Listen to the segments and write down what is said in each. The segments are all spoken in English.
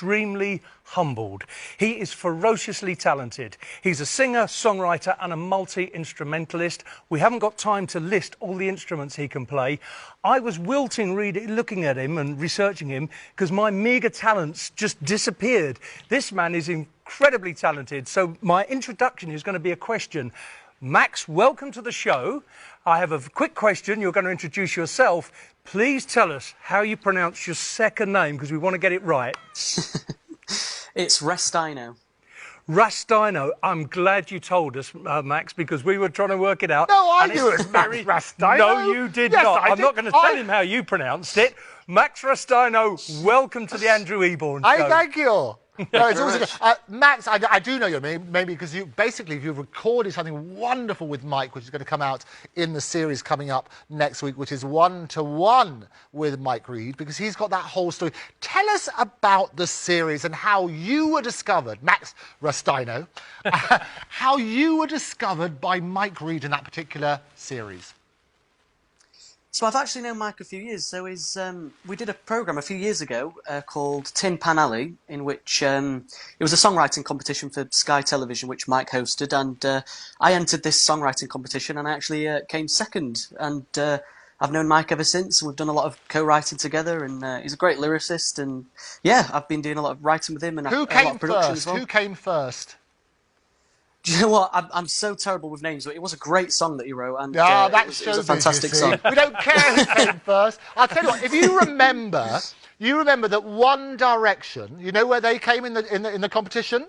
extremely humbled. He is ferociously talented. He's a singer, songwriter and a multi-instrumentalist. We haven't got time to list all the instruments he can play. I was wilting looking at him and researching him because my meagre talents just disappeared. This man is incredibly talented. So my introduction is going to be a question. Max, welcome to the show. I have a quick question. You're going to introduce yourself. Please tell us how you pronounce your second name, because we want to get it right. It's Restaino. Restaino. I'm glad you told us, Max, because we were trying to work it out. No, I knew it was Max Restaino. No, you did not. I'm not going to tell him how you pronounced it. Max Restaino, welcome to the Andrew Eborn show. Thank you. No, it's also good. Max, I do know your name, maybe because you've recorded something wonderful with Mike, which is going to come out in the series coming up next week, which is one-to-one with Mike Reid, because he's got that whole story. Tell us about the series and how you were discovered, Max Restaino, how you were discovered by Mike Reid in that particular series. So I've actually known Mike a few years. So we did a programme a few years ago called Tin Pan Alley, in which it was a songwriting competition for Sky Television, which Mike hosted, and I entered this songwriting competition, and I actually came second. And I've known Mike ever since. We've done a lot of co-writing together, and he's a great lyricist. And yeah, I've been doing a lot of writing with him and a lot of production as well. Who came first? Do you know what? I'm so terrible with names, but it was a great song that he wrote, and that it was a fantastic song. We don't care who came first. I'll tell you what. If you remember that One Direction. You know where they came in the competition?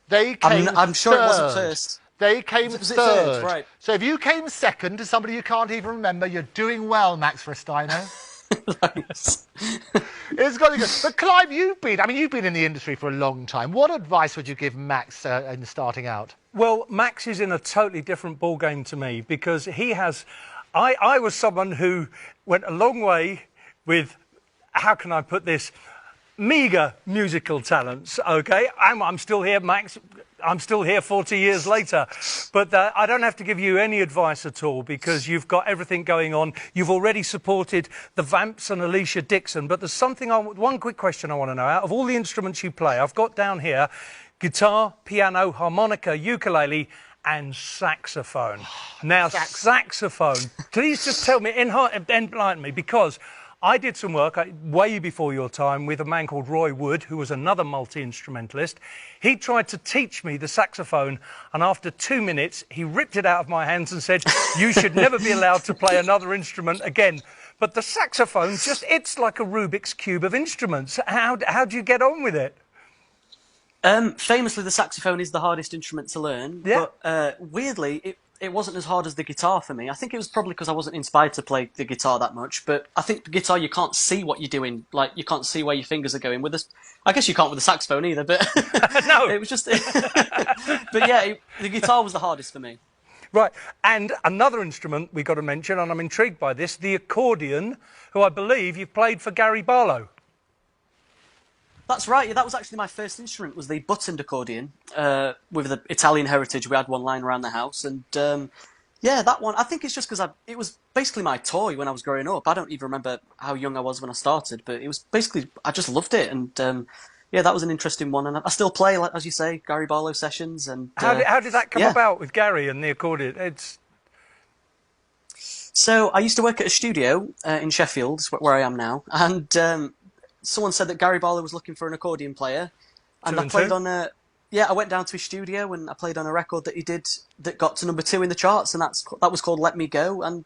They came. I'm sure third. It wasn't first. They came was third. Right. So if you came second to somebody you can't even remember, you're doing well, Max Restaino. Thanks. It's got to go. But Clive, you've been in the industry for a long time. What advice would you give Max in starting out? Well, Max is in a totally different ballgame to me, because he has... I was someone who went a long way with, how can I put this, meagre musical talents, OK? I'm still here, Max. I'm still here 40 years later. But I don't have to give you any advice at all, because you've got everything going on. You've already supported the Vamps and Alicia Dixon. But there's something, one quick question I want to know. Out of all the instruments you play, I've got down here guitar, piano, harmonica, ukulele, and saxophone. Now, saxophone, please just tell me, enlighten me, because I did some work way before your time with a man called Roy Wood, who was another multi-instrumentalist. He tried to teach me the saxophone, and after 2 minutes, he ripped it out of my hands and said, you should never be allowed to play another instrument again. But the saxophone, it's like a Rubik's Cube of instruments. How do you get on with it? Famously, the saxophone is the hardest instrument to learn, yeah. But weirdly, it wasn't as hard as the guitar for me. I think it was probably because I wasn't inspired to play the guitar that much, but I think the guitar, you can't see what you're doing, like, you can't see where your fingers are going. With this, I guess you can't with the saxophone either, but no, it was just... But yeah, the guitar was the hardest for me. Right, and another instrument we got to mention, and I'm intrigued by this, the accordion, who I believe you've played for Gary Barlow. That's right. Yeah, that was actually my first instrument, was the buttoned accordion with the Italian heritage. We had one lying around the house, and yeah, that one. I think it's just because it was basically my toy when I was growing up. I don't even remember how young I was when I started, but it was basically, I just loved it, and yeah, that was an interesting one. And I still play, like, as you say, Gary Barlow sessions. And how did that come about with Gary and the accordion? So I used to work at a studio in Sheffield, where I am now, and someone said that Gary Barlow was looking for an accordion player, and I played on a... Yeah, I went down to his studio and I played on a record that he did that got to #2 in the charts, and that was called Let Me Go, and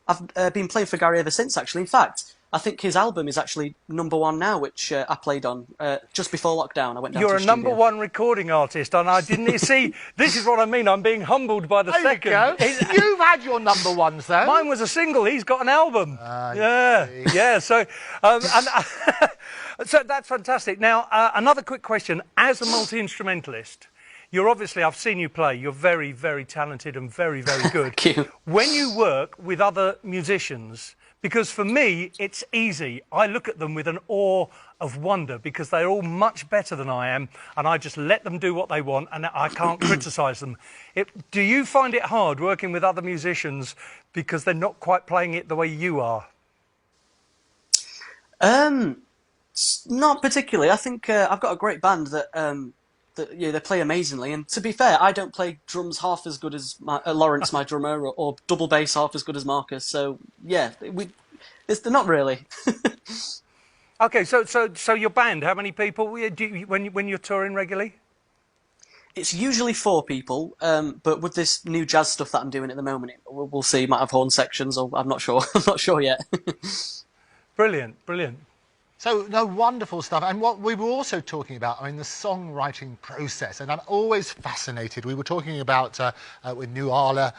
I've been playing for Gary ever since, actually. In fact, I think his album is actually #1 now, which I played on just before lockdown. I went down to his studio. You're a #1 recording artist, and I didn't see... This is what I mean, I'm being humbled by the second. You've had your #1s, though. Mine was a single, he's got an album. Yeah, so... So that's fantastic. Now, another quick question. As a multi-instrumentalist, you're obviously, I've seen you play, you're very, very talented and very, very good. Thank you. When you work with other musicians, because for me, it's easy. I look at them with an awe of wonder, because they're all much better than I am, and I just let them do what they want, and I can't criticise them. Do you find it hard working with other musicians because they're not quite playing it the way you are? Not particularly. I think I've got a great band that they play amazingly. And to be fair, I don't play drums half as good as Lawrence, my drummer, or double bass half as good as Marcus. So yeah, they're not really. Okay, so your band, how many people when you're touring regularly? It's usually 4 people, but with this new jazz stuff that I'm doing at the moment, we'll see. Might have horn sections, or I'm not sure. I'm not sure yet. Brilliant, brilliant. So, no, wonderful stuff. And what we were also talking about, I mean, the songwriting process. And I'm always fascinated. We were talking about with Nuala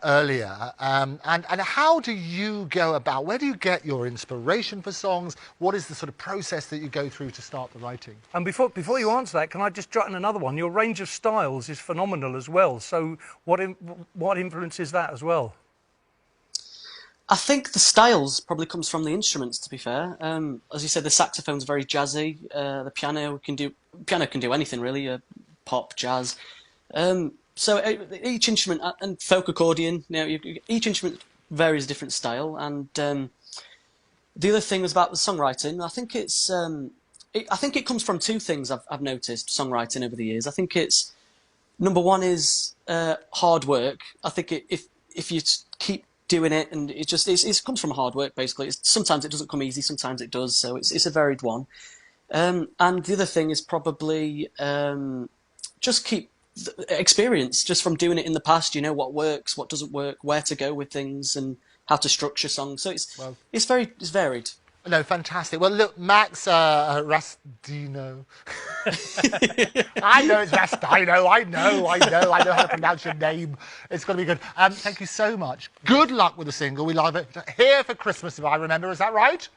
earlier. And how do you go about, where do you get your inspiration for songs? What is the sort of process that you go through to start the writing? And before you answer that, can I just jot in another one? Your range of styles is phenomenal as well. So what influences that as well? I think the styles probably comes from the instruments. To be fair, as you said, the saxophone's very jazzy. The piano can do anything really, pop, jazz. So each instrument and folk accordion. Each instrument varies a different style. And the other thing was about the songwriting. I think I think it comes from 2 things I've noticed songwriting over the years. I think it's number one is hard work. I think if you keep doing it, and it comes from hard work basically. Sometimes it doesn't come easy, sometimes it does. So it's a varied one. And the other thing is probably just keep experience, just from doing it in the past. You know what works, what doesn't work, where to go with things, and how to structure songs. So it's varied. No, fantastic. Well, look, Max Restaino. I know it's Restaino. I know how to pronounce your name. It's going to be good. Thank you so much. Good luck with the single. We love it. Here for Christmas, if I remember. Is that right?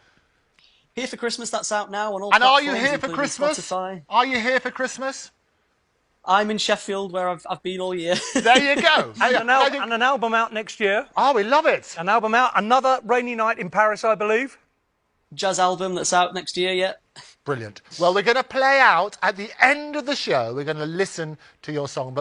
Here for Christmas. That's out now on all platforms. And are you here for Christmas? Spotify. Are you here for Christmas? I'm in Sheffield, where I've been all year. There you go. And an album out next year. Oh, we love it. An album out. Another Rainy Night in Paris, I believe. Jazz album that's out next year yet. Brilliant. Well, we're going to play out at the end of the show. We're going to listen to your song.